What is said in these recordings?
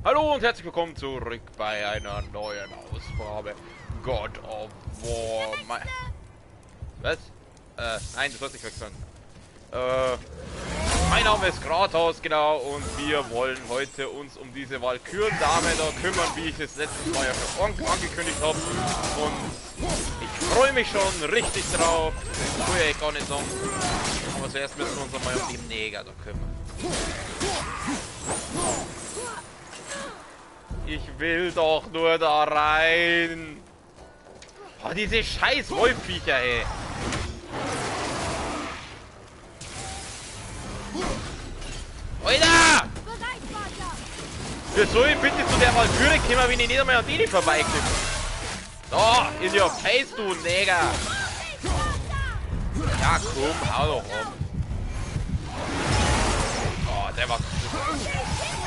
Hallo und herzlich willkommen zurück bei einer neuen Ausgabe God of War. Was? Nein, du sollst nicht wechseln. Mein Name ist Kratos, genau, und wir wollen heute uns um diese Walküren-Dame da kümmern, wie ich es letztes Mal ja schon angekündigt habe. Und ich freue mich schon richtig drauf. Das tue ich gar nicht sagen. Aber zuerst müssen wir uns einmal um den Neger da kümmern. Ich will doch nur da rein. Oh, diese scheiß Wolfviecher, ey. Alter! Wie soll ich bitte zu der Walküre kommen, wenn ich nicht einmal an die vorbeikomme? Da, in your face, du Neger! Ja, komm, hau doch ab. Oh, der war...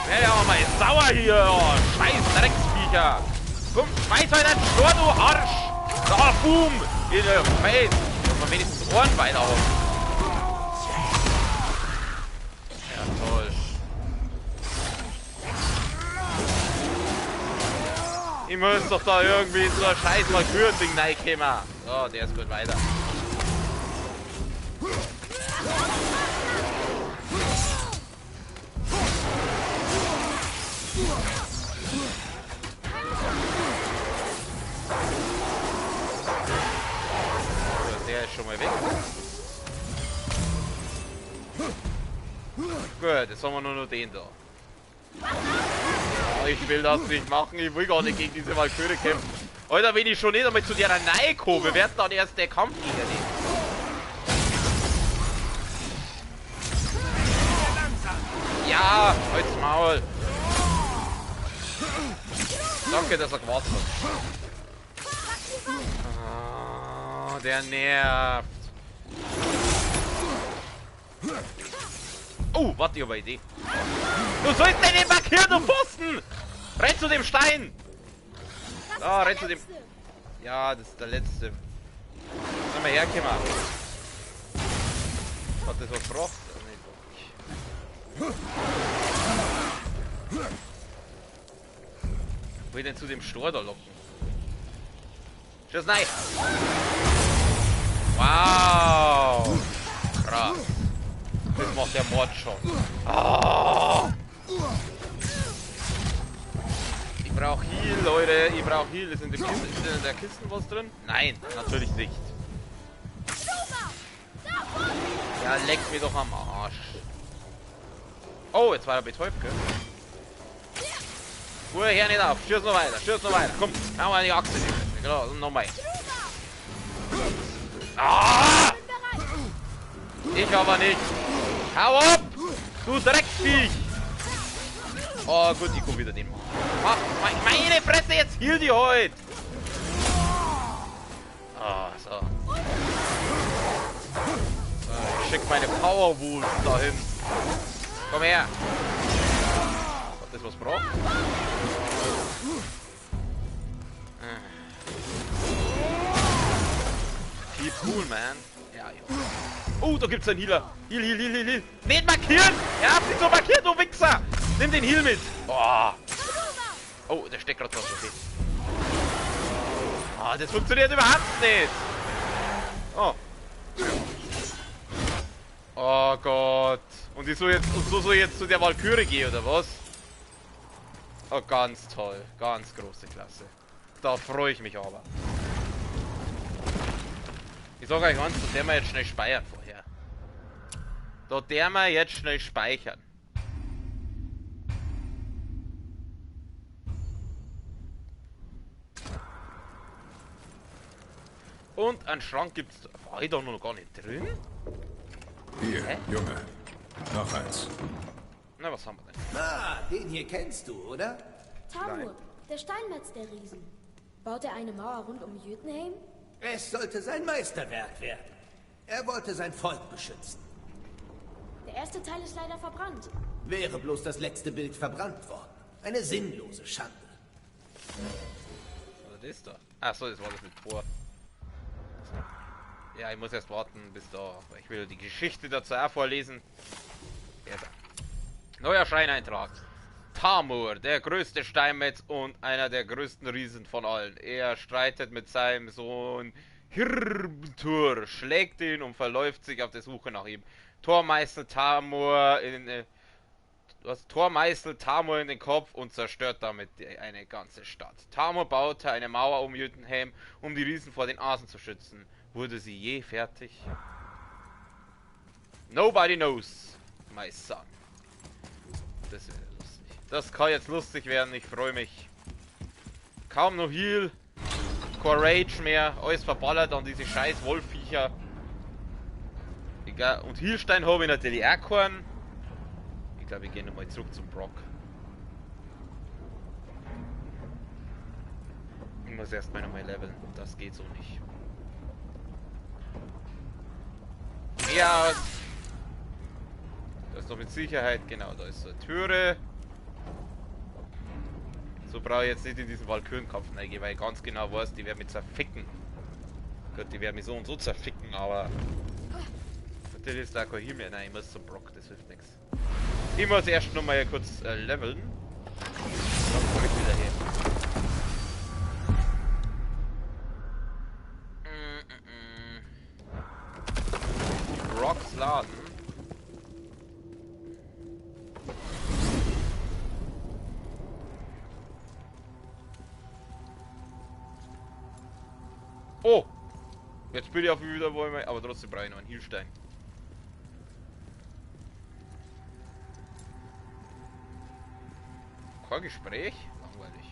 Werde ja auch mal sauer hier, oh, scheiß Drecksviecher! Komm, schmeiß halt einen Stor, du Arsch! Da, boom! In your face! Muss man wenigstens Ohren weiter auf. Ja, toll. Ich muss doch da irgendwie so ein scheiß Walküren-Ding reinkommen. So, der ist gut weiter. Der ist schon mal weg. Gut, jetzt haben wir nur noch den da. Oh, ich will das nicht machen, ich will gar nicht gegen diese Walküre kämpfen. Alter, wenn ich schon nicht einmal zu der Reihe komme, wird dann erst der Kampf gegen den. Ja, halt's Maul. Danke, dass er gewartet hat. Oh, der nervt. Oh, warte, ich habe eine Idee. Du sollst den nicht markieren, du Pfosten! Renn zu dem Stein! Ah, renn zu dem... Ja, das ist der letzte. Sollen wir herkommen? Hat das was gebracht? Ich will den zu dem Stor da locken. Tschüss, nein! Wow! Krass. Das macht der Mord schon. Oh. Ich brauche Heal, Leute. Ich brauche Heal. Ist in der Kiste was drin? Nein, natürlich nicht. Ja, leck mir doch am Arsch. Oh, jetzt war er betäubt, gell? Ruhe, her nicht auf. Stürz noch weiter, stürz noch weiter. Komm, hau mal die Achse. Genau, nochmal. Ah! Ich aber nicht. Hau ab! Du Drecksviech! Oh gut, ich komm wieder den machen. Mach meine Fresse, jetzt heal die heute! Ah, so. Ich schick meine Powerwolves dahin. Komm her! Hat das was braucht? Keep cool, man. Ja, ja. Oh, da gibt's einen Healer. Heal, heal, heal, heal, heal. Nicht markieren! Er hat sich so markiert, du Wichser! Nimm den Heal mit! Oh, oh der steckt gerade drauf. Okay. Oh, das funktioniert überhaupt nicht! Oh. Oh Gott. Und ich soll jetzt, zu der Walküre gehen, oder was? Oh, ganz toll. Ganz große Klasse. Da freue ich mich aber. Ich sage euch eins, da der wir jetzt schnell speichern vorher. Da der wir jetzt schnell speichern. Und einen Schrank gibt's. War ich da noch gar nicht drin? Hier, hä? Junge. Noch eins. Na, was haben wir denn? Ah, den hier kennst du, oder? Nein. Tamur, der Steinmetz der Riesen. Baut er eine Mauer rund um Jötunheim? Es sollte sein Meisterwerk werden. Er wollte sein Volk beschützen. Der erste Teil ist leider verbrannt. Wäre bloß das letzte Bild verbrannt worden. Eine sinnlose Schande. Was ist da? Achso, das war das mit Tor. Ja, ich muss erst warten bis da. Ich will die Geschichte dazu auch vorlesen. Ja, da. Neuer Schreineintrag. Tamur, der größte Steinmetz und einer der größten Riesen von allen. Er streitet mit seinem Sohn Hirbtur, schlägt ihn und verläuft sich auf der Suche nach ihm. Tormeißel Tamur in den Kopf und zerstört damit eine ganze Stadt. Tamur baute eine Mauer um Jötunheim, um die Riesen vor den Asen zu schützen. Wurde sie je fertig? Nobody knows, my son. Das wäre lustig. Das kann jetzt lustig werden, ich freue mich. Kaum noch Heal, kein Rage mehr, alles verballert an diese scheiß Wolfviecher. Egal, und Healstein habe ich natürlich auch keinen. Ich glaube, wir gehen nochmal zurück zum Brock. Ich muss erstmal nochmal leveln, das geht so nicht. Ja, das ist doch mit Sicherheit, genau, da ist so eine Türe. So brauche ich jetzt nicht in diesen Walkürenkampf reingehen, weil ich ganz genau weiß, die werden mich zerficken. Gott, die werden mich so und so zerficken, aber natürlich ist da kein Heal mehr. Nein, ich muss zum Brock, das hilft nichts. Ich muss erst noch mal kurz leveln. Dann komme ich wieder her. Die Brocks laden. Oh! Jetzt bin ich auf wieder wo ich, aber trotzdem brauche ich noch einen Healstein. Kein Gespräch? Langweilig.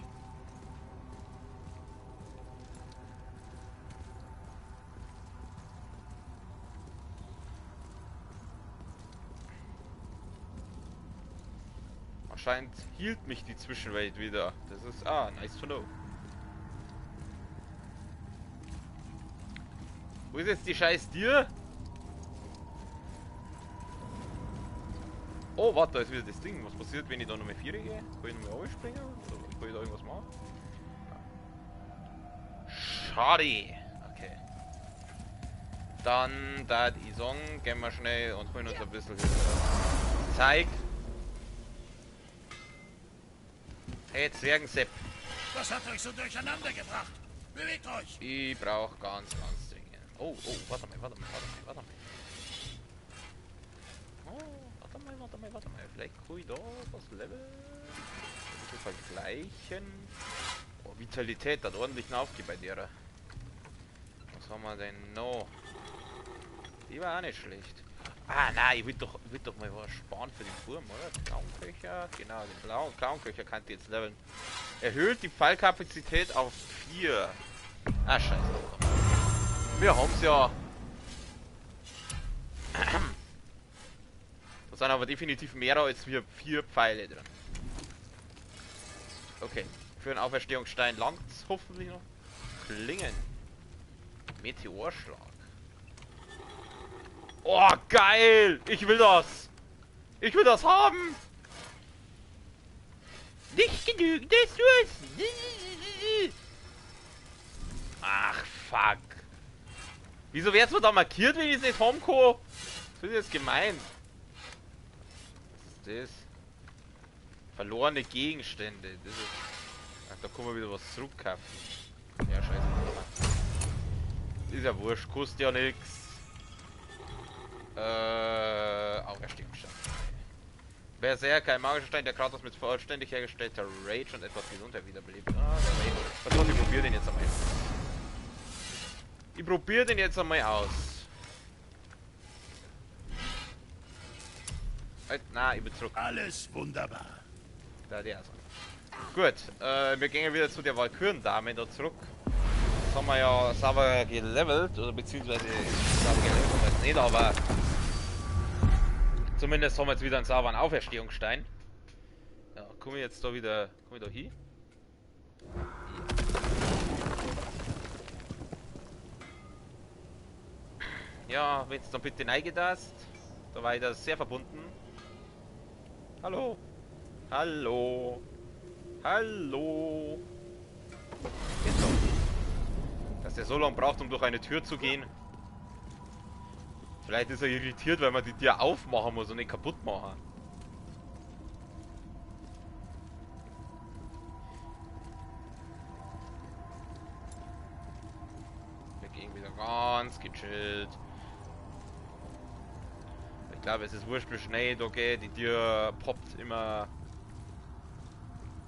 Anscheinend hielt mich die Zwischenwelt wieder. Das ist nice to know. Wo ist jetzt die scheiß Tier? Oh, warte, da ist wieder das Ding. Was passiert, wenn ich da nochmal 4 gehe? Kann ich nochmal aufspringen? Oder kann ich da irgendwas machen? Schade. Okay. Dann, da die Song, gehen wir schnell und holen uns ein bisschen Zeig. Hey, Zwergensepp. Was hat euch so durcheinander gebracht? Bewegt euch! Ich brauche ganz dringend. Oh, warte mal. Oh, warte mal. Vielleicht kann ich da was leveln. Ein bisschen vergleichen. Oh, Vitalität hat ordentlich aufgegeben bei der. Was haben wir denn noch? Die war auch nicht schlecht. Nein, ich will doch mal was sparen für den Turm, oder? Clownköcher, genau, den blauen Clownköcher kann ich jetzt leveln. Erhöht die Fallkapazität auf 4. Scheiße. Wir haben's ja. Da sind aber definitiv mehr als wir 4 Pfeile drin. Okay, für einen Auferstehungsstein langt's hoffentlich noch. Klingen. Meteorschlag. Oh, geil! Ich will das! Ich will das haben! Nicht genügend Ressourcen! Ach, fuck. Wieso wird's mir da markiert, wenn ich es nicht haben kann? Das ist jetzt gemein. Was ist das? Verlorene Gegenstände. Das ist... Ach, da kann man wieder was zurückkaufen. Ja, scheiße. Ist ja wurscht, kostet ja nix. Auferstehungsstein. Berserker, ein magischer Stein, der Kratos mit vollständig hergestellter Rage und etwas Gesundheit wiederbelebt. Der Rage. Was ich probiere den jetzt einmal. Ich probiere den jetzt einmal aus. Halt, nein, ich bin zurück. Alles wunderbar. Da der ist. Gut, wir gehen wieder zu der Walkürendame da zurück. Das haben wir ja sauber gelevelt, oder beziehungsweise sauber gelevelt haben wir jetzt nicht, aber zumindest haben wir jetzt wieder einen sauberen Auferstehungsstein. Ja, komme ich jetzt da wieder, komme ich da hin? Ja. Ja, wenn du dann bitte neigedast. Da war ich da sehr verbunden. Hallo. Hallo. Hallo. Geht doch. Dass der so lange braucht, um durch eine Tür zu gehen. Vielleicht ist er irritiert, weil man die Tür aufmachen muss und nicht kaputt machen. Wir gehen wieder ganz gechillt. Ich glaube, es ist wurscht, wie schnell da geht. Die Tür poppt immer.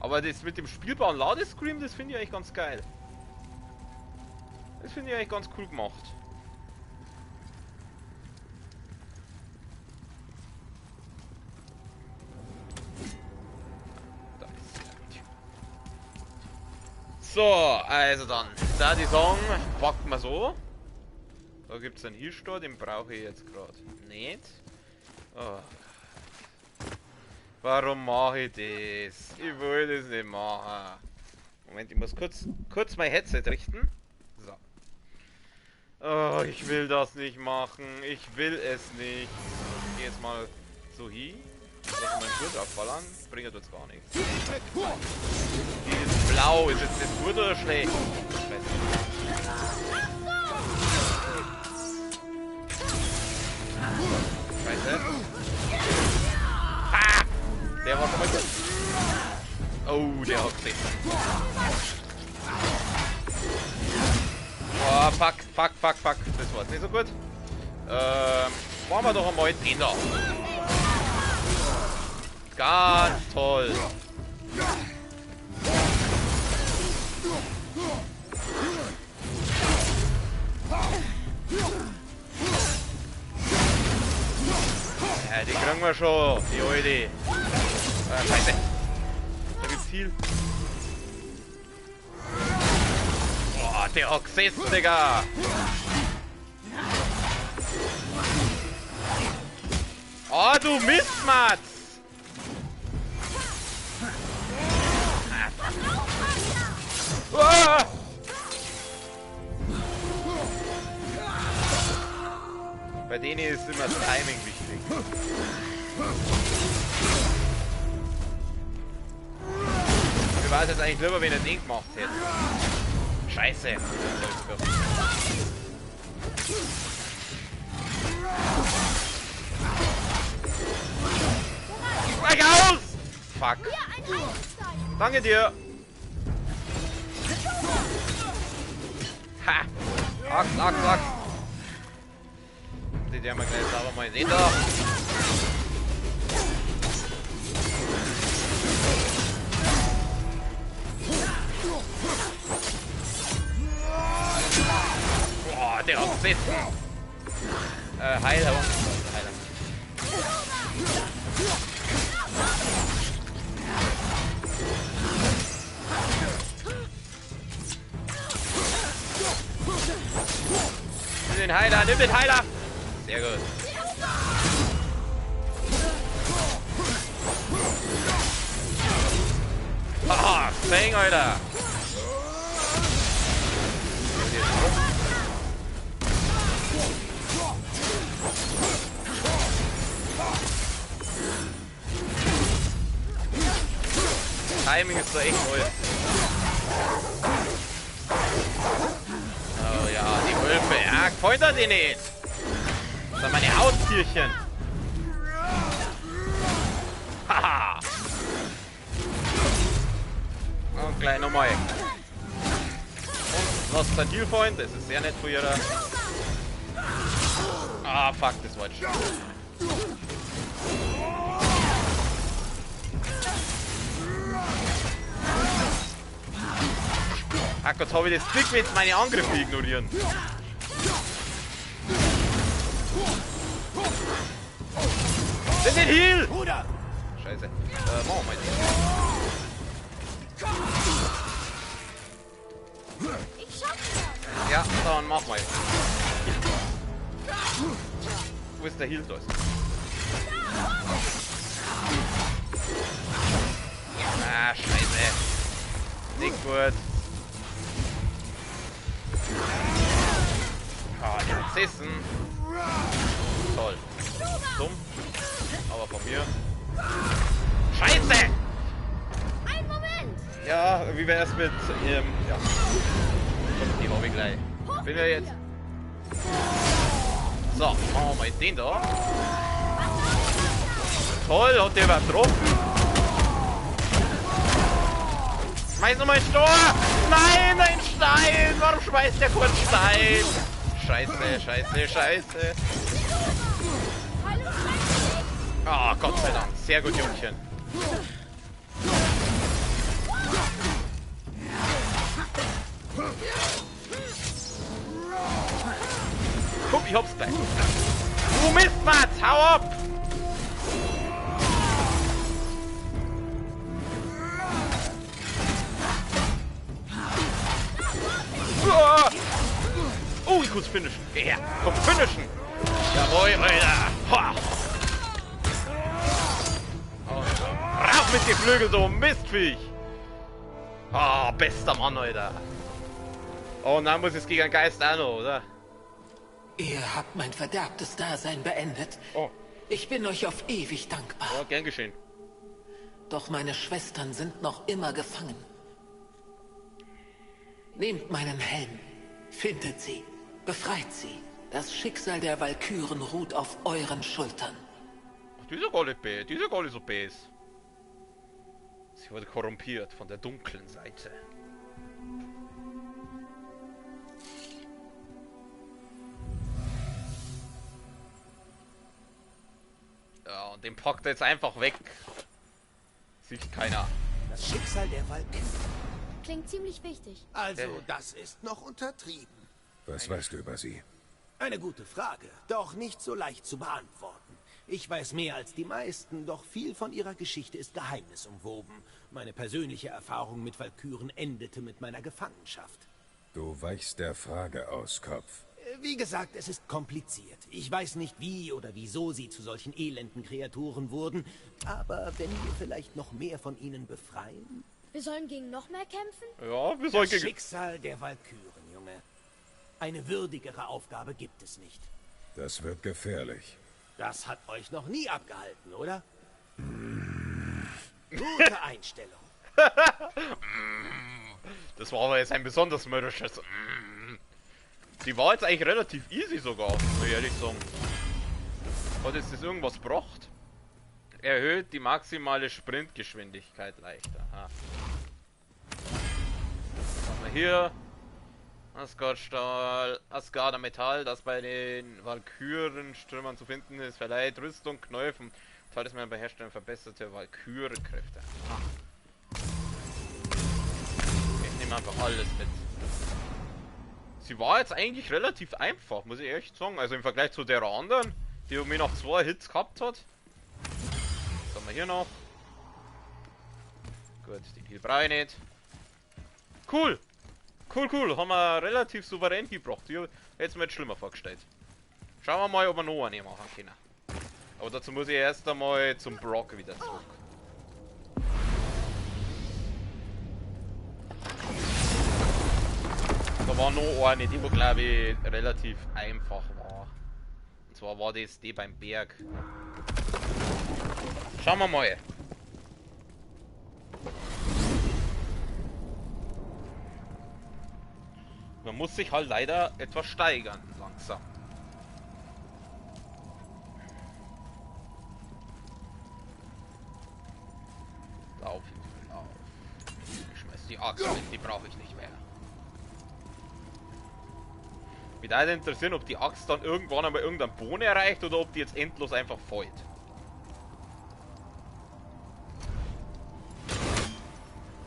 Aber das mit dem spielbaren Ladescreen, das finde ich eigentlich ganz geil. Das finde ich eigentlich ganz cool gemacht. Da ist die Tür. So, also dann. Da die Song packt man so. Da gibt es einen Healstore, den brauche ich jetzt gerade nicht. Oh. Warum mache ich das? Ich will das nicht machen. Moment, ich muss kurz mein Headset richten. So. Oh, ich will das nicht machen. Ich will es nicht. Ich gehe jetzt mal so hin. Lass meinen Gurt abballern. Bringt jetzt gar nichts. Die ist blau. Ist jetzt das gut oder schlecht? Scheiße. Ah! Der war schon mal gut. Oh, der hat gesehen. Oh, fuck. Das war jetzt nicht so gut. Machen wir doch einmal den da. Ganz toll. Ja, die kriegen wir schon, die Alte. Scheiße. Da gibt's Heal. Boah, der hat gesessen, Digga. Oh, du Mistmatz. Ah. Bei denen ist immer das Timing wichtig. Ich weiß jetzt eigentlich lieber, wenn er den gemacht hätte. Scheiße. Gleich aus! Fuck. Danke dir. Ha! Axt. Die haben wir gleich sauber mal sehen da. Boah, der hat gesessen. Heiler. Nimm den Heiler! Sehr gut. Haha, Fang, Alter! Timing ist doch echt toll. Oh ja, die Wölfe. Ja, pointert die nicht. Das sind meine Haustierchen. Haha. Und gleich nochmal. Und was ist ein Deal-Freund? Das ist sehr nett für ihre. Ah, fuck, das war jetzt schon. Ach Gott, habe ich das Glück, wenn jetzt meine Angriffe ignorieren. Das ist ein Heal! Scheiße. Machen wir mal. Ja, dann machen wir jetzt. Wo ist der Heal? Da ist er. Ah, scheiße. Nicht gut. Ah, der hat gesessen. toll. Dumm. Aber von mir. Scheiße! Ein Moment! Ja, wie wär's mit, ja. Die habe ich gleich. Bin ja jetzt. So, machen wir mal den da. Toll, hat der was getroffen? Schmeiß nochmal einen Stor! Nein, ein Stein! Warum schmeißt der kurz Stein? Scheiße, scheiße, scheiße. Ah, Gott sei Dank. Sehr gut, Jungchen. Guck, ich hab's gleich. Du Mistmatz, hau ab! Oh, ich muss finishen. Geh her. Komm, finishen. Jawohl, Alter. Ha. Rauf mit den Flügeln, so Mistviech. Ah, bester Mann, Alter. Oh, und dann muss es gegen einen Geist auch noch, oder? Ihr habt mein verderbtes Dasein beendet. Oh. Ich bin euch auf ewig dankbar. Ja, gern geschehen. Doch meine Schwestern sind noch immer gefangen. Nehmt meinen Helm, findet sie, befreit sie. Das Schicksal der Walküren ruht auf euren Schultern. Die ist ja gar nicht so bäs. Sie wurde korrumpiert von der dunklen Seite. Ja, und den packt er jetzt einfach weg. Sieht keiner. Das Schicksal der Walküren. Klingt ziemlich wichtig. Also, das ist noch untertrieben. Was weißt du über sie? Eine gute Frage, doch nicht so leicht zu beantworten. Ich weiß mehr als die meisten, doch viel von ihrer Geschichte ist geheimnisumwoben. Meine persönliche Erfahrung mit Walküren endete mit meiner Gefangenschaft. Du weichst der Frage aus, Kopf. Wie gesagt, es ist kompliziert. Ich weiß nicht, wie oder wieso sie zu solchen elenden Kreaturen wurden, aber wenn wir vielleicht noch mehr von ihnen befreien... Wir sollen gegen noch mehr kämpfen? Ja, wir sollen Das gegen... Schicksal der Walküren, Junge. Eine würdigere Aufgabe gibt es nicht. Das wird gefährlich. Das hat euch noch nie abgehalten, oder? Gute Einstellung. Das war aber jetzt ein besonders mörderisches... Die war jetzt eigentlich relativ easy sogar, muss ich ehrlich sagen. Hat jetzt das irgendwas gebracht? Erhöht die maximale Sprintgeschwindigkeit leicht. Aha. Was haben wir hier? Asgardstahl, Asgarder Metall, das bei den Walkürenstürmern zu finden ist, verleiht Rüstung, Knäufen, Talisman bei Herstellung verbesserte Walkürenkräfte. Ich nehme einfach alles mit. Sie war jetzt eigentlich relativ einfach, muss ich echt sagen. Also im Vergleich zu der anderen, die mir noch 2 Hits gehabt hat. Was haben wir hier noch? Gut, den Heal brauche ich nicht. Cool! Cool, haben wir relativ souverän gebracht. Hier hätte es mir jetzt schlimmer vorgestellt. Schauen wir mal, ob wir noch eine machen können. Aber dazu muss ich erst einmal zum Brock wieder zurück. Da war noch eine, die glaube ich relativ einfach war. Und zwar war das die beim Berg. Schauen wir mal. Man muss sich halt leider etwas steigern, langsam. Auf jeden Fall auf. Ich schmeiß die Axt mit, die brauche ich nicht mehr. Mich würde interessieren, ob die Axt dann irgendwann einmal irgendeinen Boden erreicht oder ob die jetzt endlos einfach fällt.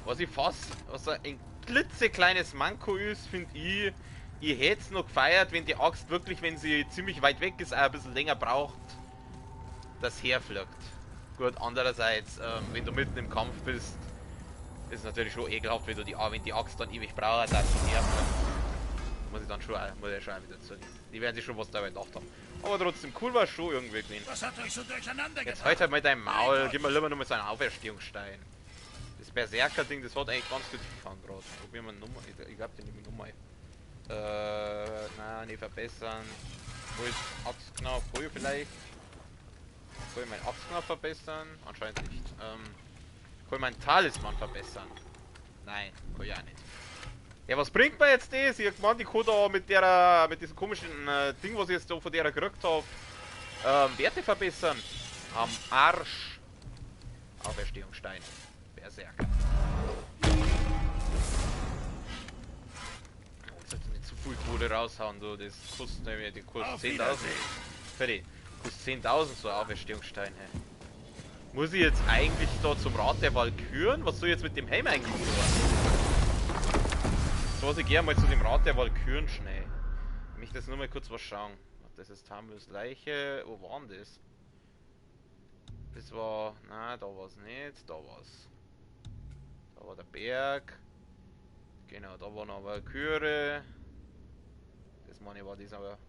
Was ein klitzekleines Manko ist, finde ich hätte es noch gefeiert, wenn die Axt wirklich, wenn sie ziemlich weit weg ist, auch ein bisschen länger braucht, das herfliegt. Gut, andererseits, wenn du mitten im Kampf bist, ist es natürlich schon ekelhaft, wenn die Axt dann ewig braucht, dass sie herfliegt. Muss ich schon wieder zugeben. Die werden sich schon was dabei gedacht haben. Aber trotzdem, cool war es schon irgendwie gewesen. Was hat euch so durcheinander gebracht? Jetzt halt mit deinem Maul, gib mal lieber nur mit so einem Auferstehungsstein. Das Berserker-Ding, das hat eigentlich ganz gut gefahren gerade. Probieren wir eine Nummer. Ich glaube, die nehme ich Nummer. Nein, nicht verbessern. Wo ist Axtknopf? Wo vielleicht? Kann ich meinen Axtknopf verbessern? Anscheinend nicht. Kann ich meinen Talisman verbessern? Nein, kann ich auch nicht. Ja, was bringt mir jetzt das? Ich meine, ich kann da mit diesem komischen Ding, was ich jetzt da von der gekriegt habe, Werte verbessern. Am Arsch. Auferstehungsstein. Berserker. Ich sollte nicht zu viel Kohle raushauen, du. Das kostet nämlich, die kostet 10.000. Fertig. Kostet 10.000 so ein Auferstehungsstein, hey. Muss ich jetzt eigentlich da zum Rat der Walküren? Was soll ich jetzt mit dem Helm eigentlich tun? So, ich gehe mal zu dem Rat der Walküren schnell. Ich möchte jetzt nur mal kurz was schauen. Das ist Tambles Leiche. Wo war denn das? Das war... Nein, da war es nicht. Da war es. Da war der Berg. Genau, da war noch Walküre. Das meine ich war dieser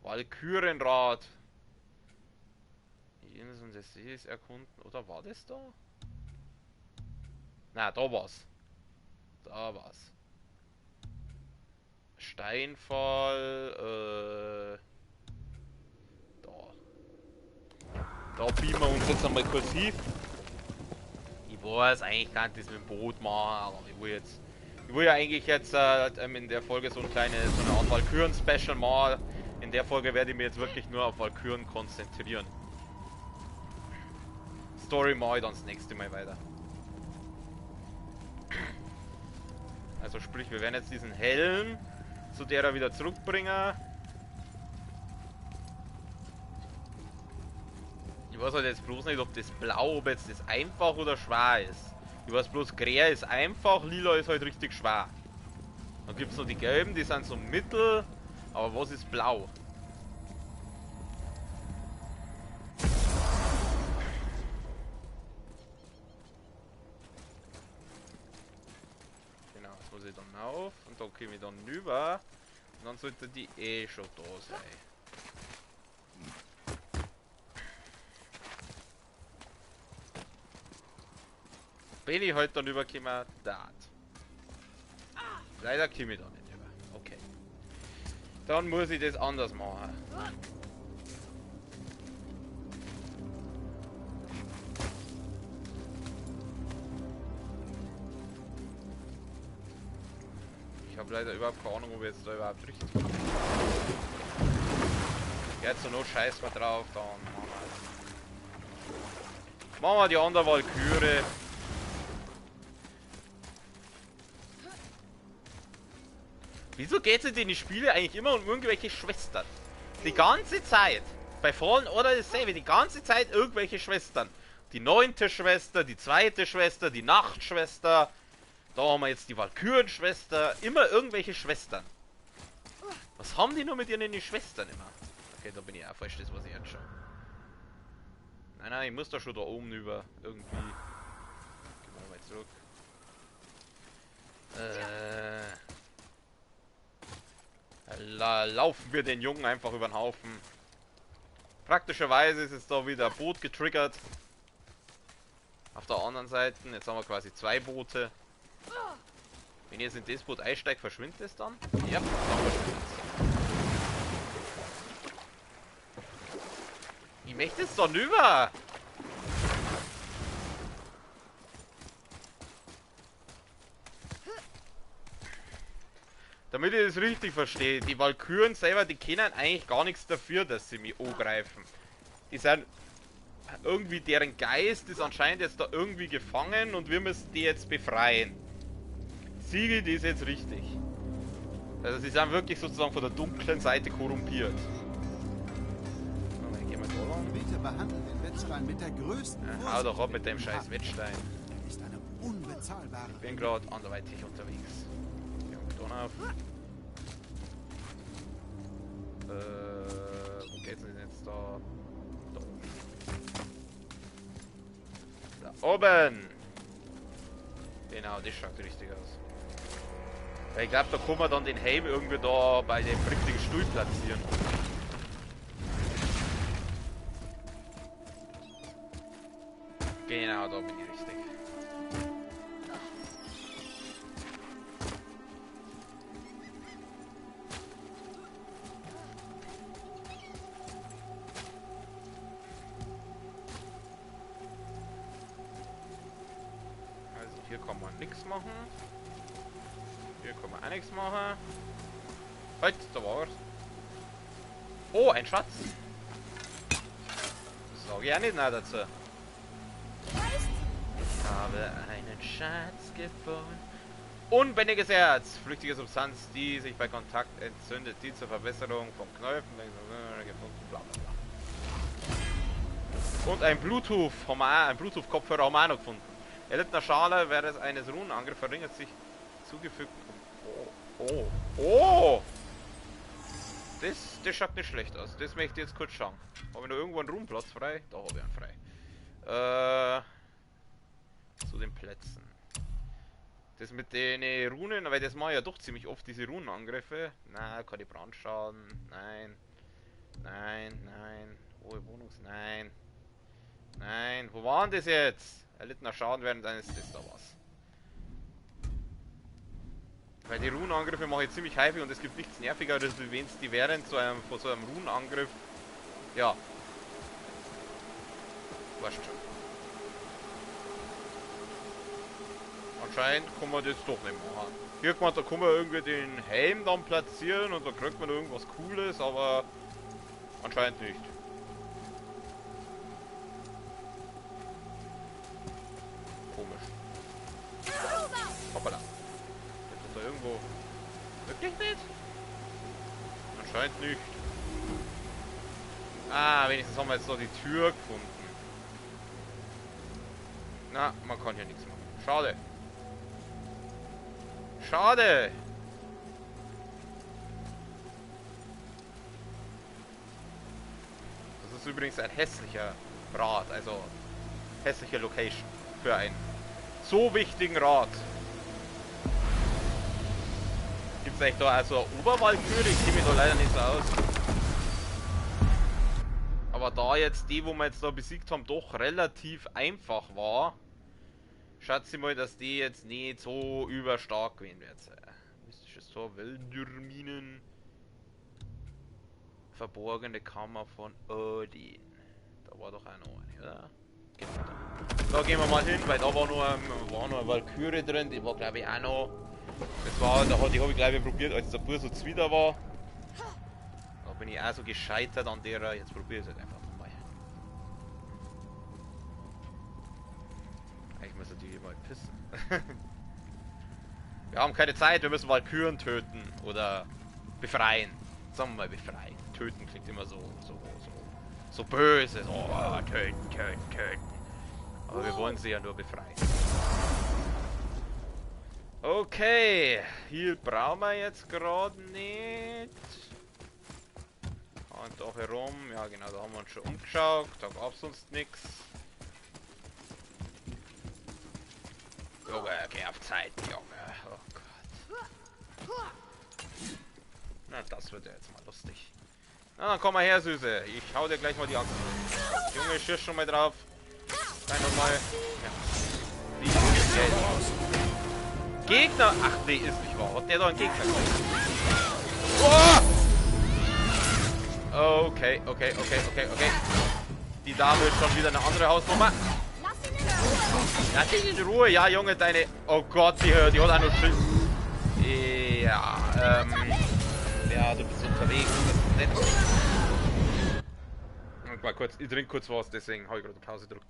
Walkürenrat. Die Inseln des Sees erkunden. Oder war das da? Na, da war's. Da war's. Steinfall. Da beamen wir uns jetzt einmal kursiv. Ich weiß, eigentlich kann ich das mit dem Boot machen, aber ich will ja eigentlich jetzt in der Folge so eine Art Walküren-Special machen. In der Folge werde ich mich jetzt wirklich nur auf Walküren konzentrieren. Story mache ich dann das nächste Mal weiter. Also sprich, wir werden jetzt diesen Helm zu der wieder zurückbringen. Ich weiß halt jetzt bloß nicht, ob das Blau, ob jetzt das einfach oder schwer ist. Ich weiß bloß, Grä ist einfach, Lila ist halt richtig schwer. Dann gibt es noch die Gelben, die sind so mittel. Aber was ist Blau? Genau, das muss ich dann auf. Und da komme ich dann rüber. Und dann sollte die eh schon da sein. Bin ich halt dann rübergekommen? Da. Leider komme ich da nicht rüber. Okay. Dann muss ich das anders machen. Ich habe leider überhaupt keine Ahnung, ob ich jetzt da überhaupt richtig komme. Jetzt so noch scheiß mal drauf, dann machen wir die andere Walküre. Wieso geht es in den Spielen eigentlich immer um irgendwelche Schwestern? Die ganze Zeit. Bei Fallen Order dasselbe, die ganze Zeit irgendwelche Schwestern. Die 9. Schwester, die 2. Schwester, die Nachtschwester. Da haben wir jetzt die Walkürenschwester. Immer irgendwelche Schwestern. Was haben die nur mit ihren Schwestern immer? Okay, da bin ich auch falsch, das was ich jetzt schon. Nein, ich muss da schon da oben über. Irgendwie. Gehen wir mal zurück. Laufen wir den Jungen einfach über den Haufen. Praktischerweise ist es da wieder ein Boot getriggert. Auf der anderen Seite, jetzt haben wir quasi 2 Boote. Wenn ihr jetzt in das Boot einsteigt, verschwindet es dann? Ja, dann verschwindet es. Ich möchte es dann über. Damit ich das richtig verstehe, die Walküren selber, die können eigentlich gar nichts dafür, dass sie mich angreifen. Die sind irgendwie, deren Geist ist anscheinend jetzt da irgendwie gefangen und wir müssen die jetzt befreien. Siege, die ist jetzt richtig. Also sie sind wirklich sozusagen von der dunklen Seite korrumpiert. So, gehen wir da lang. Bitte behandle den Wettstein mit der größten Ja, hau doch ab mit dem scheiß Wettstein. Er ist eine unbezahlbare. Ich bin gerade anderweitig unterwegs. Auf. Wo geht's denn jetzt da? Da oben! Genau, das schaut richtig aus. Weil ich glaube, da kann man dann den Helm irgendwie da bei dem richtigen Stuhl platzieren. Genau, da bin ich richtig. kann man nichts machen. Hier kann man auch nichts machen. Halt, da war's. Oh, ein Schatz. Sag ich auch nicht nein dazu. Ich habe einen Schatz gefunden. Unbändiges Herz. Flüchtige Substanz, die sich bei Kontakt entzündet. Die zur Verbesserung von Knöpfen gefunden. Bla bla bla. Und ein Bluetooth-Kopfhörer haben wir auch noch gefunden. Erlittener Schale während eines Runenangriffs verringert sich zugefügt. Oh! Das schaut nicht schlecht aus. Das möchte ich jetzt kurz schauen. Habe ich noch irgendwo einen Runenplatz frei? Da habe ich einen frei. Zu den Plätzen. Das mit den Runen, weil das mache ich ja doch ziemlich oft, diese Runenangriffe. Nein, keine Brandschaden. Nein. Hohe Nein. Nein, wo waren das jetzt? Erlittener Schaden während eines Tests da was. Weil die Runenangriffe mache ich ziemlich häufig und es gibt nichts nervigeres, wenn es die während von so einem Runenangriff. Ja. Weißt schon. Anscheinend kann man das doch nicht machen. Hier da kann man irgendwie den Helm dann platzieren und da kriegt man irgendwas Cooles, aber anscheinend nicht. Komisch. Hoppala. Ist da irgendwo... Wirklich nicht? Anscheinend nicht. Ah, wenigstens haben wir jetzt noch die Tür gefunden. Na, man kann hier nichts machen. Schade. Schade! Das ist übrigens ein hässlicher Rat, also hässliche Location für einen so wichtigen Rat. Gibt es eigentlich da also eine Oberwalküre? Ich kenne mich da leider nicht so aus. Aber da jetzt die, wo wir jetzt da besiegt haben, doch relativ einfach war, schätze ich mal, dass die jetzt nicht so überstark gewesen wird. Mystisches Tor, Wälderminen. Verborgene Kammer von Odin. Da war doch auch noch eine, oder? Genau. Da gehen wir mal hin, weil da war noch eine Walküre drin, die war glaube ich auch noch. Das war, die habe ich glaube ich probiert, als der Bur so zuwider war. Da bin ich auch so gescheitert an der, jetzt probiere ich es halt einfach mal. Ich muss natürlich mal pissen. Wir haben keine Zeit, wir müssen Walküren töten oder befreien. Sagen wir mal befreien. Töten klingt immer so böse. So, töten. Aber wir wollen sie ja nur befreien. Okay, hier brauchen wir jetzt gerade nicht. Und auch herum, ja genau, da haben wir uns schon umgeschaut, da gab es sonst nichts. Junge, geh auf Zeit, Junge. Oh Gott. Na, das wird ja jetzt mal lustig. Na, dann komm mal her, Süße. Ich hau dir gleich mal die Axt. Junge, schieß schon mal drauf. Nein, nochmal. Ja. Gegner! Ach nee, ist nicht wahr. Hat der doch einen Gegner gemacht? Oh! Okay. Die Dame ist schon wieder eine andere Hausnummer. Lass ihn in Ruhe. Ja, Junge, deine... Oh Gott, die hat auch noch Schild. Ja, ja, du bist unterwegs. Das ist nett. Und mal kurz, ich trinke kurz was, deswegen habe ich gerade Pause gedrückt.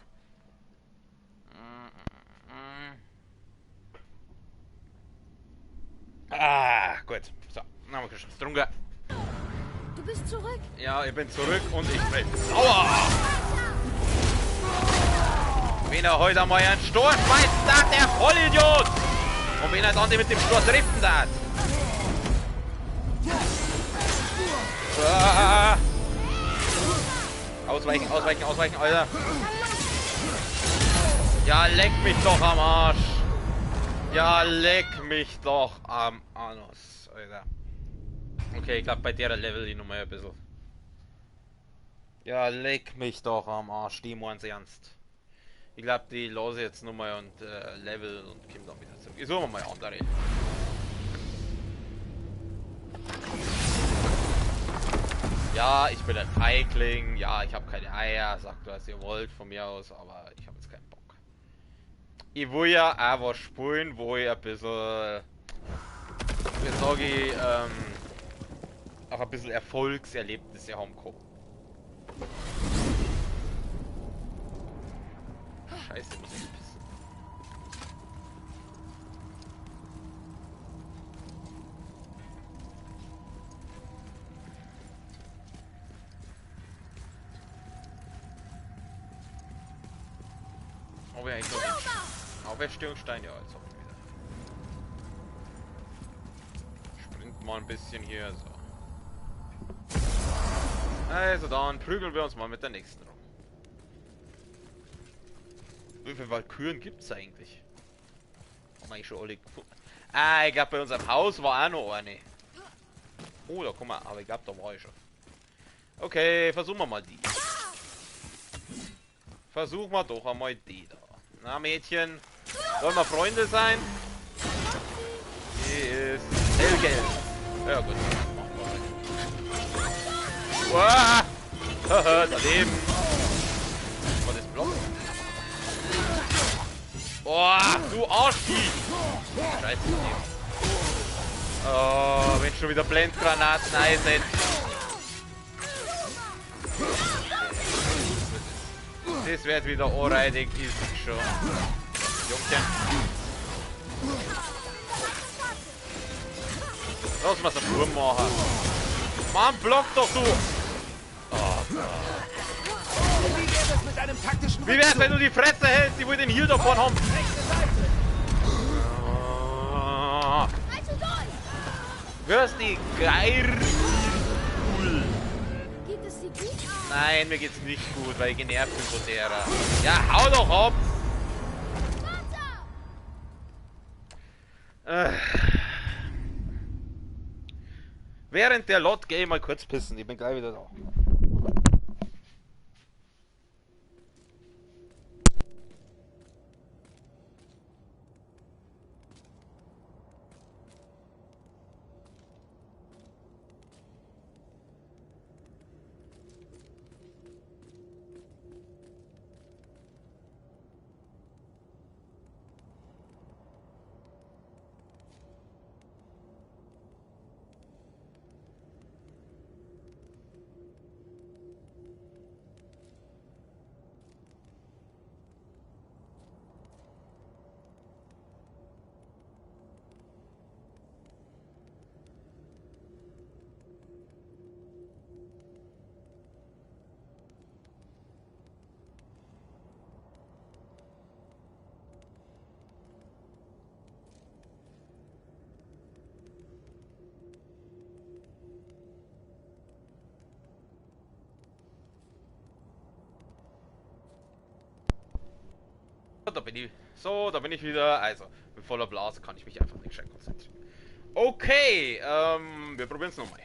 Ah, gut. So, dann haben wir schon getrunken. Du bist zurück. Ja, ich bin zurück und ich bin sauer. Wenn er heute mal einen Stor schmeißt, sagt der Vollidiot. Und wenn er dann mit dem Stor driften hat. Ah. Ausweichen, Alter. Ja, leck mich doch am Arsch. Ja, leck mich doch am Anus, Alter. Okay, ich glaube bei der Level die Nummer ein bisschen. Ja, leck mich doch am Arsch, die meint's ernst. Ich glaube, die lasse jetzt nochmal und Level und komme dann wieder zurück. Ich suche mal andere. Ja, ich bin ein Feigling. Ja, ich habe keine Eier. Sagt, was ihr wollt von mir aus, aber ich habe jetzt keinen Bock. Ich will ja auch was spielen, wo ich ein bisschen, wie sage ich, auch ein bisschen Erfolgserlebnisse haben kann. Scheiße, muss ich pissen. Aber eigentlich noch nicht. Auferstehungsstein, ja, jetzt hab ich wieder. Springt mal ein bisschen hier, so. Also dann prügeln wir uns mal mit der nächsten rum. Wie viele Walküren gibt's eigentlich? Haben wir eigentlich schon alle gefunden? Ah, ich glaube bei unserem Haus war auch noch eine. Oh, da kommen wir, aber ich glaube da war ich schon. Okay, versuchen wir mal die. Versuchen wir doch einmal die da. Na Mädchen, wollen wir Freunde sein? Die ist hellgelb. Ja gut, machen wir halt. Haha, daneben. Was ist Block? Boah, du Arschvieh! Scheiße, daneben. Oh, wenn schon wieder Blendgranaten einsetzt. Das wird wieder anreidig, ist schon. Jungchen. Lass mal so Turm machen. Mann, block doch du! Oh, wie wär's, wenn du die Fresse hältst? Ich will den Heal davon haben. Oh. Hörst du geil? Geht es dir gut? Nein, mir geht's nicht gut, weil ich genervt bin von der. Ja, hau doch ab! Während der Lot gehe ich mal kurz pissen. Ich bin gleich wieder da. Da bin ich wieder. Also, mit voller Blase kann ich mich einfach nicht gescheit konzentrieren. Okay, wir probieren es nochmal.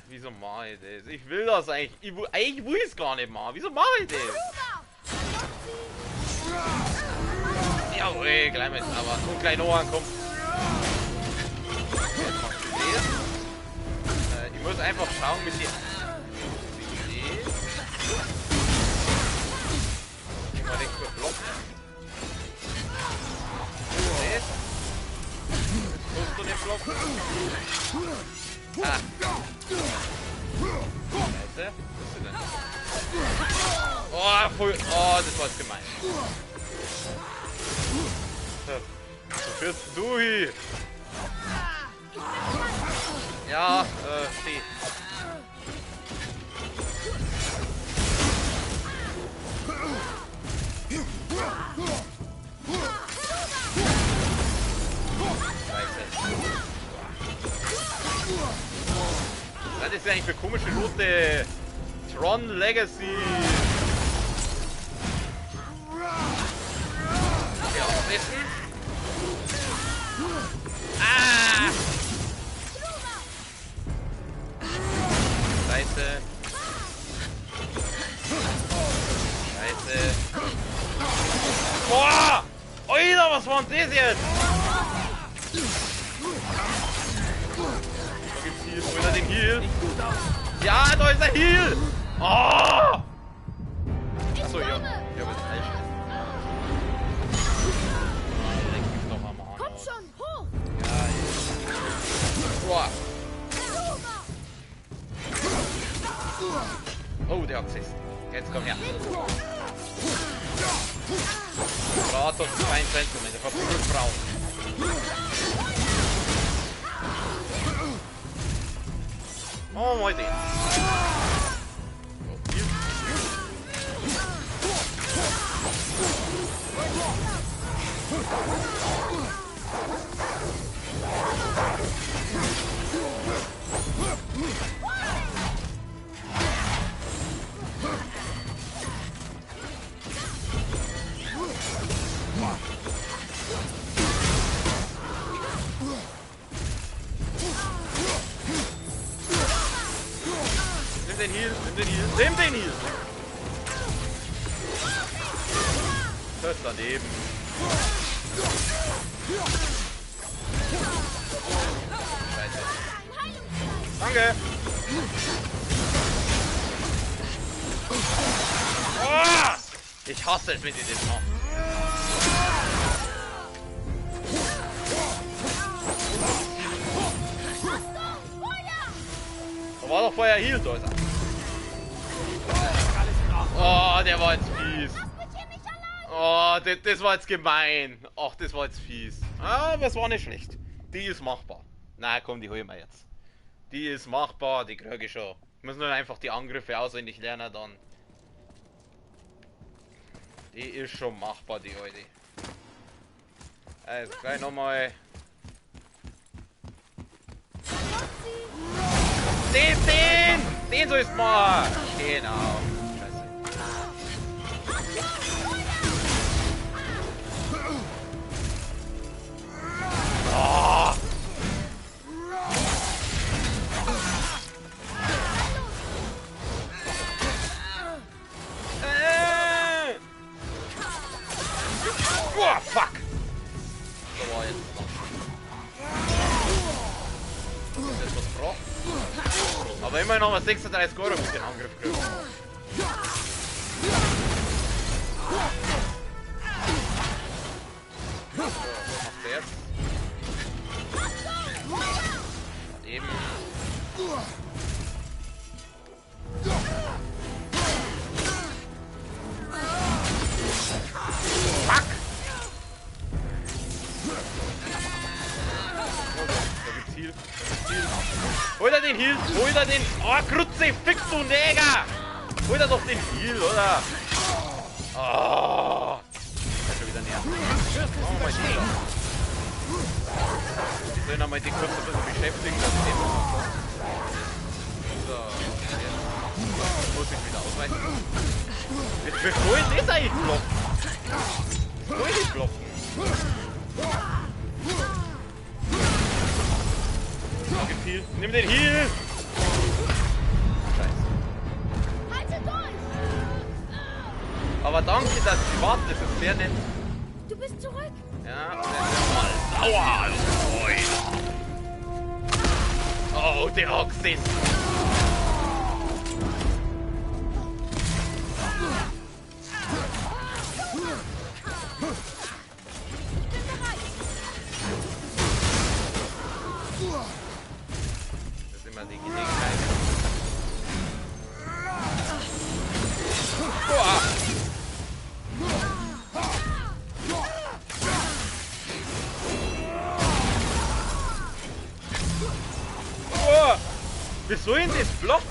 Wieso mache ich das? Ich will das eigentlich. Eigentlich will ich es gar nicht machen. Wieso mache ich das? Jawohl, gleich mit, aber so gleich noch ankommt. Jetzt machst du das. Ich muss einfach schauen mit dir. Mal den kurz blocken. Das. Musst du nicht blocken. Ah. Scheiße. Was ist denn? Oh, voll. Oh, das war jetzt gemein. So führst du hier. Ja, steh. Was ist eigentlich für komische Route? Tron Legacy. Ja, wissen. Ah! Scheiße. Scheiße. Boah! Alter, was war denn das jetzt? Da gibt's Heal. Wo ist er den Heal? Ja, da ist der Heal! Oh! Narzissten. Jetzt komm her. Kratos ist kein Gentleman, der verprügelt Frauen. Oh, mal den. Nimm den Heal, nimm den Heal, nimm den Heal! Das ist daneben. Scheiße. Danke! Oh! Ich hasse es, wenn ihr das macht. Da war doch vorher Heal, da ist er. Oh, der war jetzt fies. Oh, das war jetzt gemein. Ach, das war jetzt fies. Aber es war nicht schlecht. Die ist machbar. Na komm, die holen wir jetzt. Die ist machbar, die kriege ich schon. Ich muss nur einfach die Angriffe auswendig lernen, dann. Die ist schon machbar, die heute. Also gleich nochmal. Den soll es mal. Genau. Scheiße. Oh. Oh, fuck. So, war jetzt. Das ist was braucht. Aber immerhin haben wir 36 € mit dem Angriff gekriegt. So, was macht der jetzt? Eben. Fuck! Da gibt's Heal. Hol er den Heal! Hol er den! Oh, Kruzzi, fix du Neger! Hol er doch den Heal, oder? Oh! Das ist schon wieder näher. Machen wir mal die da. Wir sollen einmal die kurz ein bisschen beschäftigen, dass ich den machen kann. So, jetzt muss ich wieder ausweichen. Jetzt soll ich das eigentlich blocken? Was soll ich blocken? Heal. Nimm den Heal! Scheiße. Halte durch! Aber danke, dass Sie warten, das ist sehr nett. Du bist zurück. Ja, das ist mal sauer, Freunde. Oh, der Oxys. Das ist immer die Gelegenheit. Boah. Oh, wie soll denn das blocken?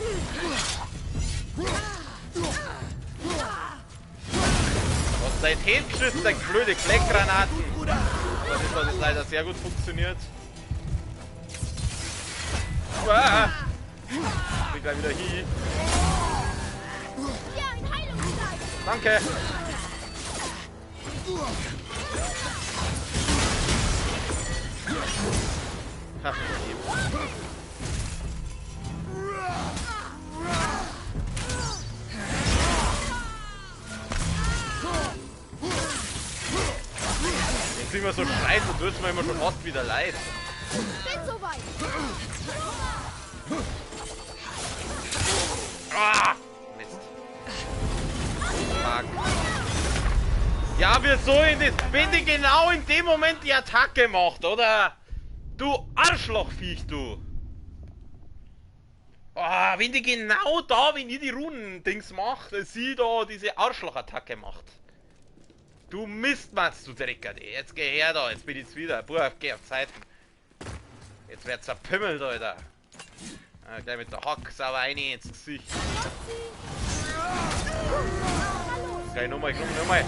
Was seid hingeschissen, der blöde Kleckgranaten? Das hat jetzt leider sehr gut funktioniert. Ah, ich bin gleich wieder hier. Ja, ein Heilungskleid. Danke. Ha, jetzt sind wir so schreit und wird mir immer schon fast wieder leid. Bin soweit. Ah, Mist. Fuck. Ja, wir sollen das bitte genau in dem Moment die Attacke macht, oder? Du Arschlochviech, du. Oh, wenn die genau da, wenn ihr die Runen-Dings macht, sie da diese Arschloch-Attacke macht. Du Mistmatz, du Drecker, ey. Jetzt geh her da, jetzt bin ich wieder. Buh, geh auf Zeiten. Jetzt wird's zerpimmelt, Alter. Ah, gleich mit der Hacksau rein ins Gesicht. Gleich nochmal, nochmal.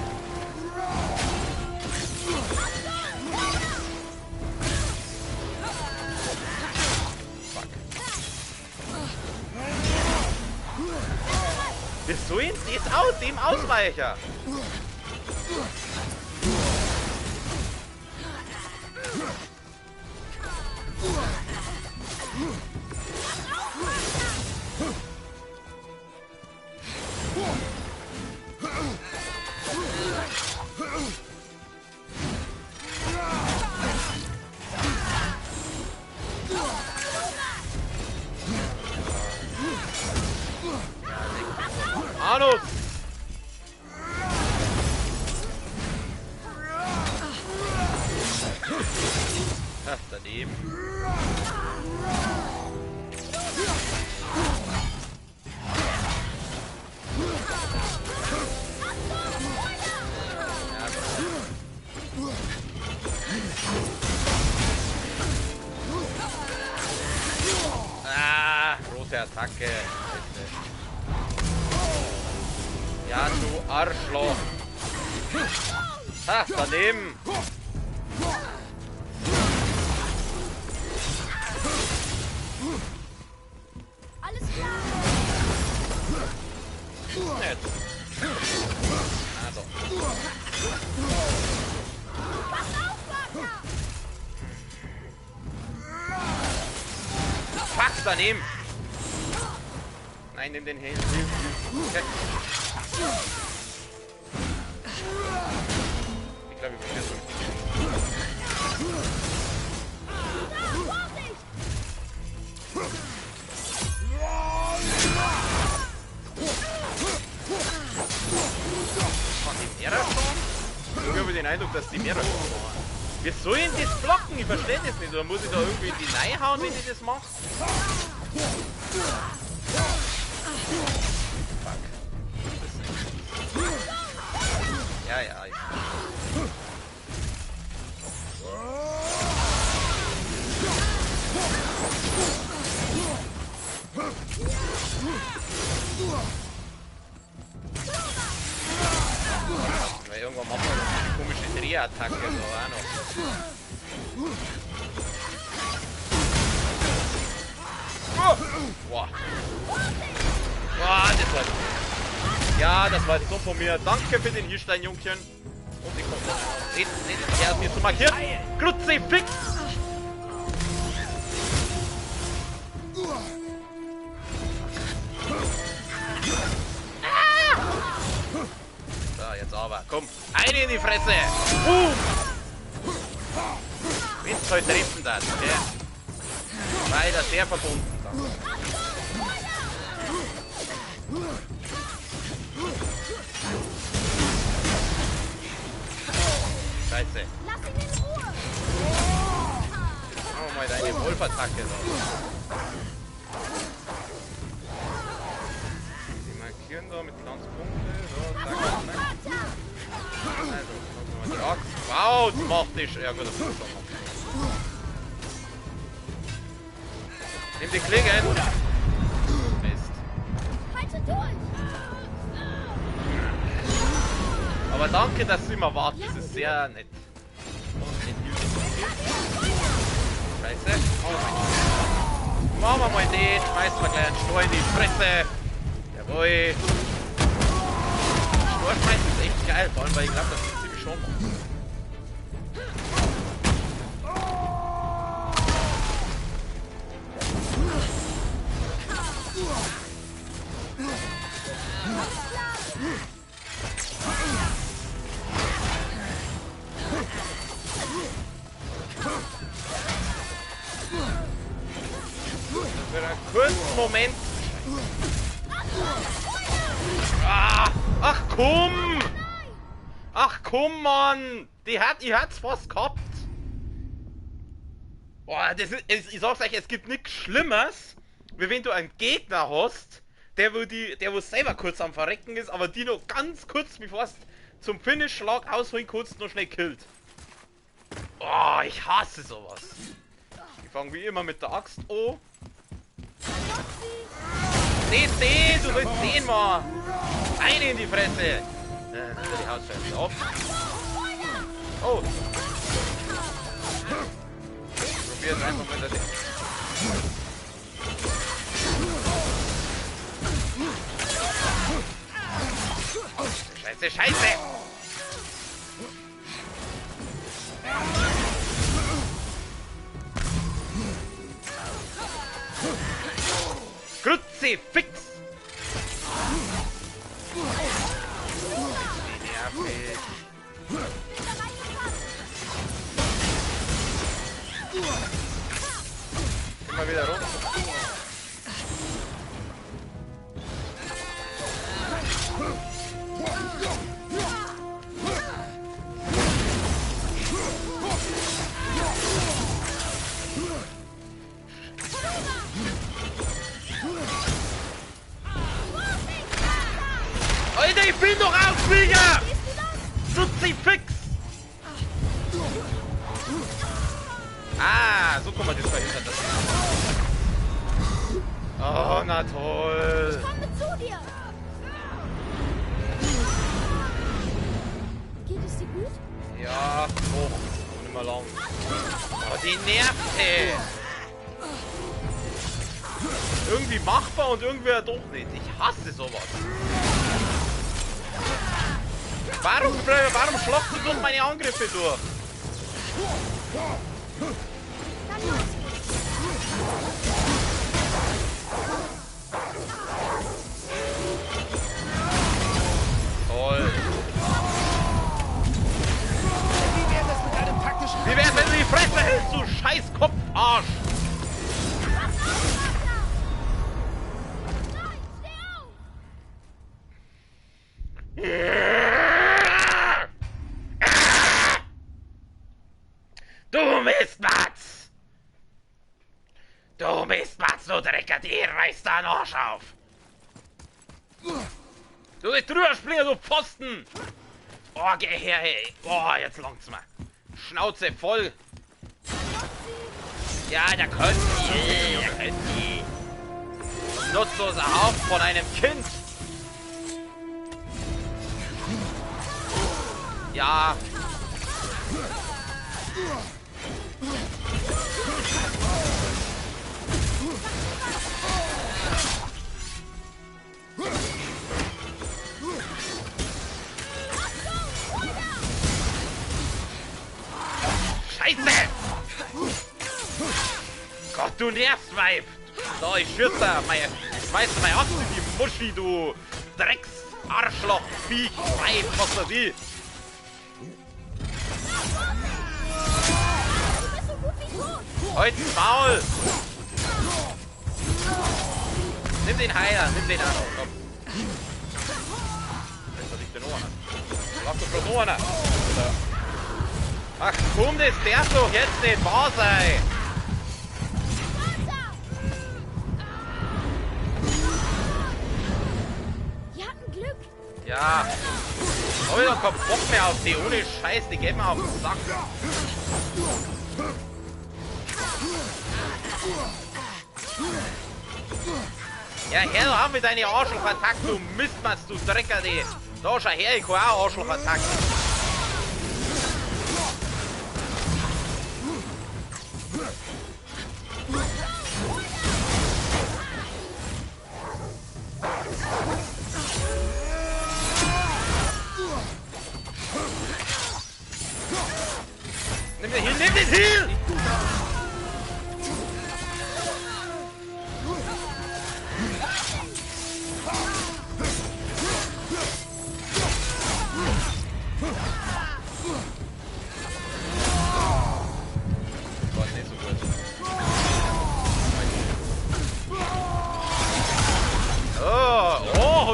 Wir sollen das aus dem Ausweicher. Anus! Ach, daneben. Ah, große Attacke. Ja, du Arschloch. Ha, daneben. Alles klar. Nett. Also. Pass auf, Vater. Fuck, daneben. Nein, nimm den Heal. Okay. Ich glaube, ich bin so. Vorsicht. Von die Mera schon? Ich habe den Eindruck, dass die Mera schon waren. Wir sollen das blocken, ich verstehe das nicht. Oder muss ich da irgendwie in die Nei hauen, wenn ich das mache? Ja, ja. Weil irgendwann machen wir noch eine komische Drehattacke so auch noch. Oh! Boah. Boah, das war... Ja, das war jetzt so von mir. Danke für den Hirstein, Jungchen. Und ich komme dann. Nicht, er hat mir zu markieren. Kruzifix! So, jetzt aber. Komm, eine in die Fresse. Wenn's soll treffen das, okay? Leider sehr verbunden. Scheiße. Lass ihn in Ruhe. Machen wir mal deine Wolfattacke da. Die markieren da mit Glanzpunkte. So, zack, zack. Also, machen wir mal die Axt. Wow, das macht nicht. Ja gut, das muss ich machen. Nimm die Klinge. Mist. Halte durch. Aber danke, dass du immer wartest. Das ist sehr nett. Und den Scheiße. Oh, machen wir mal den. Schmeißen wir gleich einen Stor in die Fresse. Jawohl. Stor schmeißen ist echt geil. Vor allem, weil ich glaube, das ist ziemlich schon macht. Für einen kurzen Moment. Ah, ach komm! Ach komm, Mann! Ich hat's fast gehabt. Boah, das ist, ich sag's euch, es gibt nichts Schlimmeres, wie wenn du einen Gegner hast, der wo selber kurz am Verrecken ist, aber die noch ganz kurz, bevor es zum Finish-Schlag ausholen kannst, noch schnell killt. Oh, ich hasse sowas. Ich fange wie immer mit der Axt an. Den, du willst den mal. Eine in die Fresse. Die Hausscheiße auf. Oh. Probier es einfach mit der Ding. Scheiße, Scheiße! Kruzifix! Nervig. Immer wieder runter. Alter, ich bin doch Ausflieger! Kruzifix! Ah, so kann man das verhindern. Oh, na toll. Ich komme zu dir. Geht es dir gut? Ja, doch. Nicht mehr lang. Oh, die nervt, ey. Irgendwie machbar und irgendwie doch nicht. Ich hasse sowas. Warum schlagst du durch meine Angriffe durch? Toll. Wie wär's, wenn du die Fresse hältst, du scheiß Kopfarsch? Du Mistmatz! Du Mistmatz, du Drecker, die reißt da einen Arsch auf! Du willst drüber springen, du Pfosten! Oh, geh her, hey! Oh, jetzt langt's mir! Schnauze voll! Ja, da könnt ihr! Nutzloser Haufen von einem Kind! Ja! Scheiße! Gott, du nervst, Weib! So, ich schürze schmeiß meine Axt in die Muschi, du Drecks-Arschloch, Viech, Weib, was weiß ich! Halt's Maul! Nimm den Heiler, nimm den an. Komm. Jetzt hat ich den Ohren. Lass doch bloß Ohren. Ach komm, das darf doch jetzt nicht wahr sein! Wir hatten Glück. Ja. Hab ich doch keinen Bock mehr auf die. Ohne Scheiß, die gehen mir auf den Sack. Ja, her doch auf mit deinen Arschloch-Attacken, du Mistmatz, du Drecker, die. Da, schau her, ich kann auch Arschloch-Attacken. Nimm den Heal, nimm den Heal!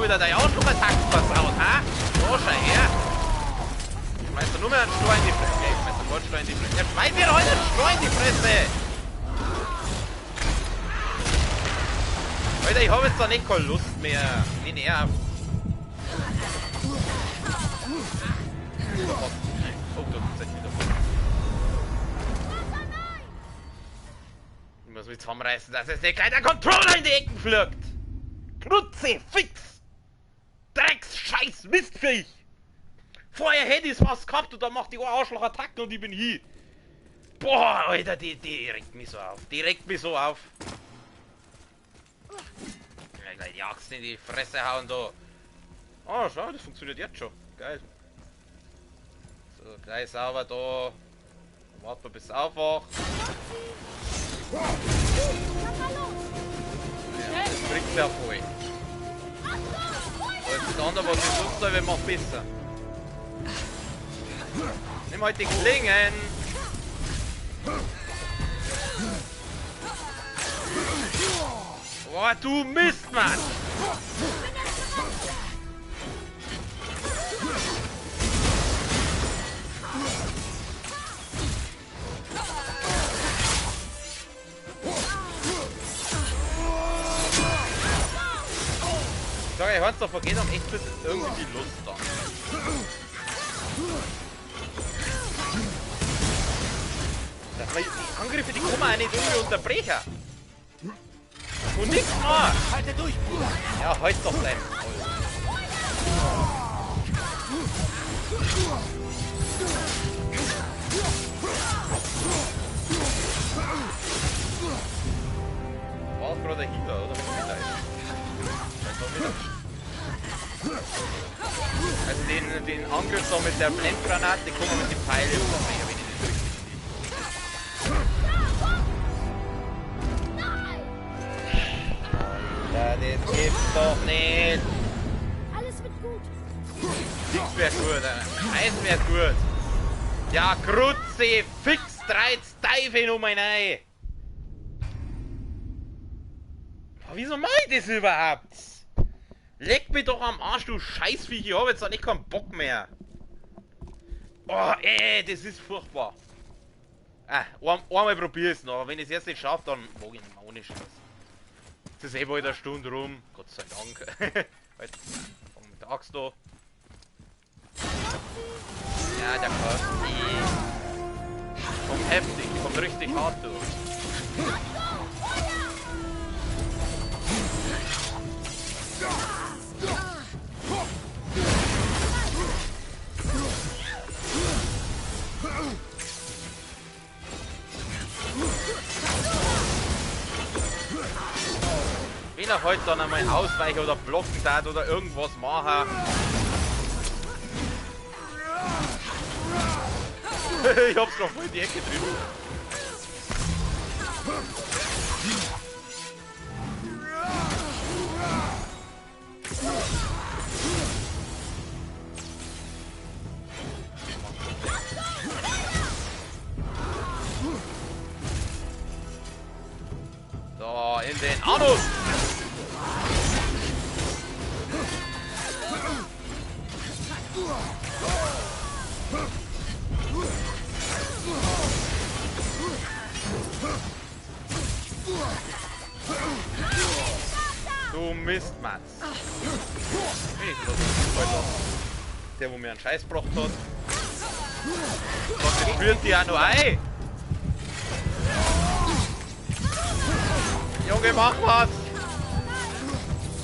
Wieder deine Arschloch-Attacken versaut, ha? So, schau her! Schmeißt du nur mehr einen Stroh in die Fresse? Okay, schmeißt du Goldstreu in die Fresse. Ja, schmeiß mir heute einen Stroh in die Fresse! Alter, ich habe jetzt da nicht keine Lust mehr. Wie nervt. Oh, da gibt's jetzt wieder. Ich muss mich zusammenreißen, dass es nicht gleich der Controller in die Ecken fliegt. Krutze, fix! Drecks, Scheiß, Mistviech! Vorher hätte ich was gehabt und dann macht die Arschloch Attacken und ich bin hier. Boah, Alter, die regt mich so auf. Die regt mich so auf. Gleich die Axt in die Fresse hauen da. Oh, schau, das funktioniert jetzt schon. Geil. So, gleich sauber da. Warten wir bis es aufwacht. Ja, das bringt ja voll. So, jetzt das andere, was ich sonst habe, macht besser. Nimm halt die Klingen. Boah, du Mist, Mann! Sag ich, kannst doch vergehen, um echt irgendwie die Lust da. Dass man die Angriffe, die kommen auch nicht ohne Unterbrecher. Und nichts mehr! Halte durch, Bruder! Ja, halt doch dein Maul. War gerade der Healer, oder? Also den Angriff da mit der Blendgranate kann man mit den Pfeilen unterbrechen, wenn ich das richtig sehe. Alter, das gibt's doch nicht! Alles wird gut. Nix wär gut, eins wär gut. Ja, Krutze, fix, treibt Teufel um mein Ei! Wieso mach ich das überhaupt? Leck mich doch am Arsch, du Scheißviech, ich hab jetzt auch nicht keinen Bock mehr. Oh, das ist furchtbar. Einmal probier es noch, wenn ich es jetzt nicht schaffe, dann mag ich nicht mehr ohne Scheiß. Jetzt ist bald eine Stunde rum, Gott sei Dank. Halt, fang mit der Axt da. Ja, der Kosti. Kommt heftig, kommt richtig hart durch. Wenn er heute dann einmal ausweichen oder blocken tat oder irgendwas machen. Ich hab's noch voll in die Ecke drin. So, in den Anus! Du Mistmatz. Der, wo mir einen Scheiß gebracht hat. Gott, jetzt spüren die auch noch ein. Junge, mach was!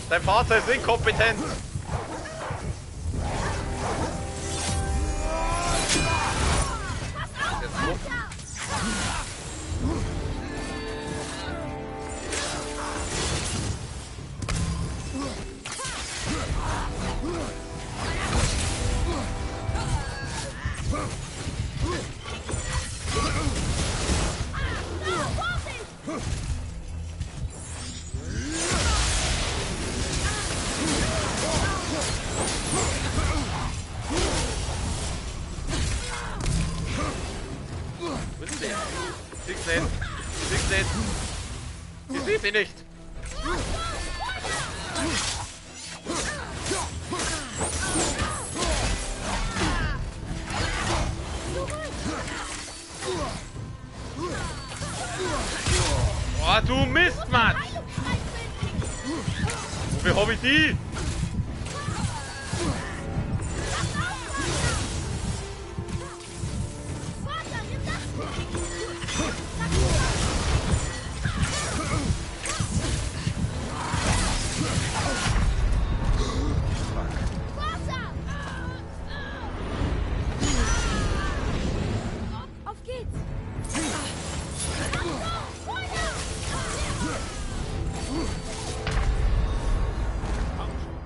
Dein Vater ist inkompetent! Ich sehe sie nicht. Oh, du Mistmatz! Wofür habe ich die? Auf geht's!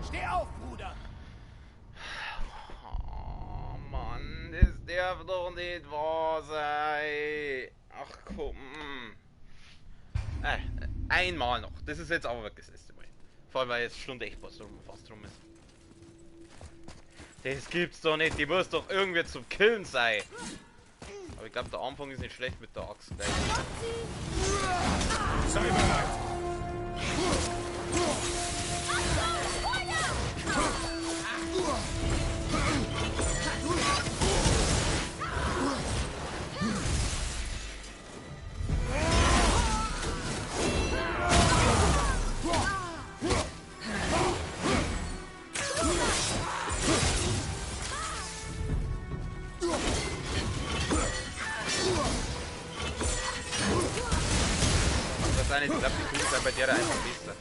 Steh auf, Bruder! Oh Mann, das darf doch nicht wahr sein. Ach komm. Einmal noch. Das ist jetzt aber wirklich das letzte Mal. Vor allem, weil jetzt Stunde echt fast rum ist. Das gibt's doch nicht. Die muss doch irgendwie zum Killen sein. Aber ich glaube, der Anfang ist nicht schlecht mit der Axt. Sei bereit! Ich glaube, die Kugel sind bei der einfach besser.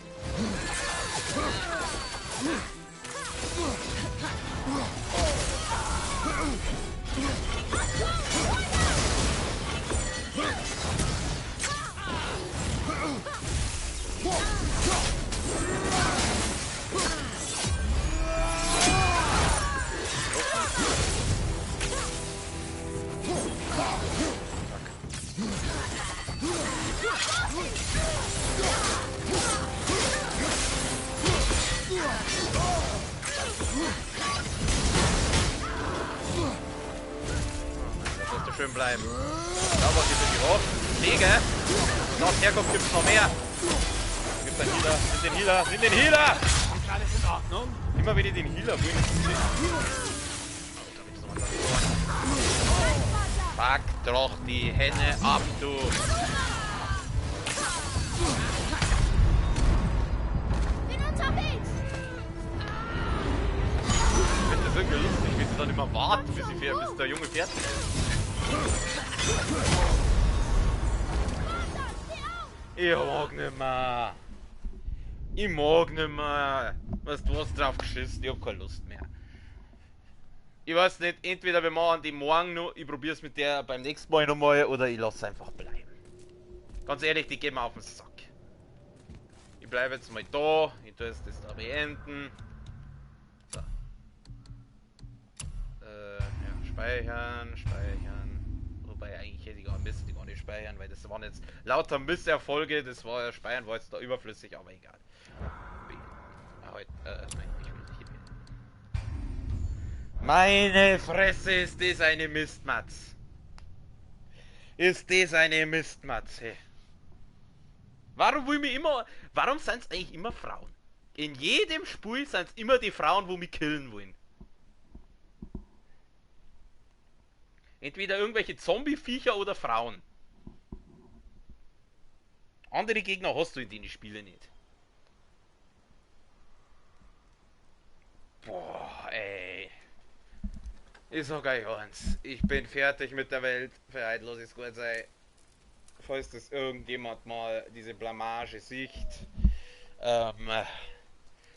Sollst du schön bleiben. Sauber, gib mir die hoch. Lege. Laut Herkunft gibt's noch mehr. Gibt's einen Healer. Nimm den Healer. Nimm den Healer! Ist alles in Ordnung? Immer wenn ich den Healer bringe. Pack doch die Hände ab, du. Bin unterwegs! Ich finde das irgendwie lustig, wie sie dann immer warten, bis der Junge fertig ist. Ich mag nimmer. Ich mag nimmer. Weißt du was, drauf geschissen, ich hab keine Lust mehr. Ich weiß nicht, entweder wir machen die morgen noch, ich probier's mit der beim nächsten Mal nochmal, oder ich lasse einfach bleiben. Ganz ehrlich, die gehen mir auf den Sack. Ich bleibe jetzt mal da, ich tue jetzt das da beenden. So. Ja, speichern. Wobei eigentlich hätte ich gar nicht speichern, weil das waren jetzt lauter Misserfolge, das war ja speichern, war jetzt da überflüssig, aber egal. Nein, ich will nicht hier. Meine Fresse, ist das eine Mistmatz. Ist das eine Mistmatze. Warum sind es eigentlich immer Frauen? In jedem Spiel sind es immer die Frauen, wo mich killen wollen. Entweder irgendwelche Zombie-Viecher oder Frauen. Andere Gegner hast du in den Spielen nicht. Boah, ey. Ich sag euch eins. Ich bin fertig mit der Welt. Verhaltlos ist gut sei. Falls das irgendjemand mal diese Blamage sieht.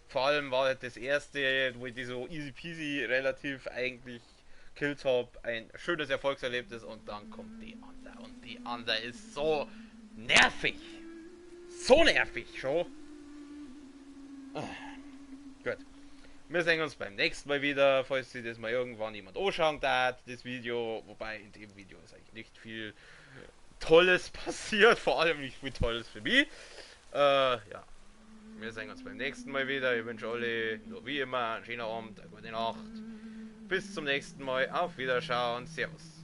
Vor allem war das erste, wo ich die so easy peasy relativ eigentlich killt habe, ein schönes Erfolgserlebnis und dann kommt die andere und die andere ist so nervig. So nervig schon. Gut. Wir sehen uns beim nächsten Mal wieder, falls sich das mal irgendwann jemand anschauen darf, das Video. Wobei in dem Video ist eigentlich nicht viel Tolles passiert, vor allem nicht viel Tolles für mich. Ja. Wir sehen uns beim nächsten Mal wieder. Ich wünsche alle, nur wie immer, einen schönen Abend, eine gute Nacht. Bis zum nächsten Mal. Auf Wiederschauen. Servus.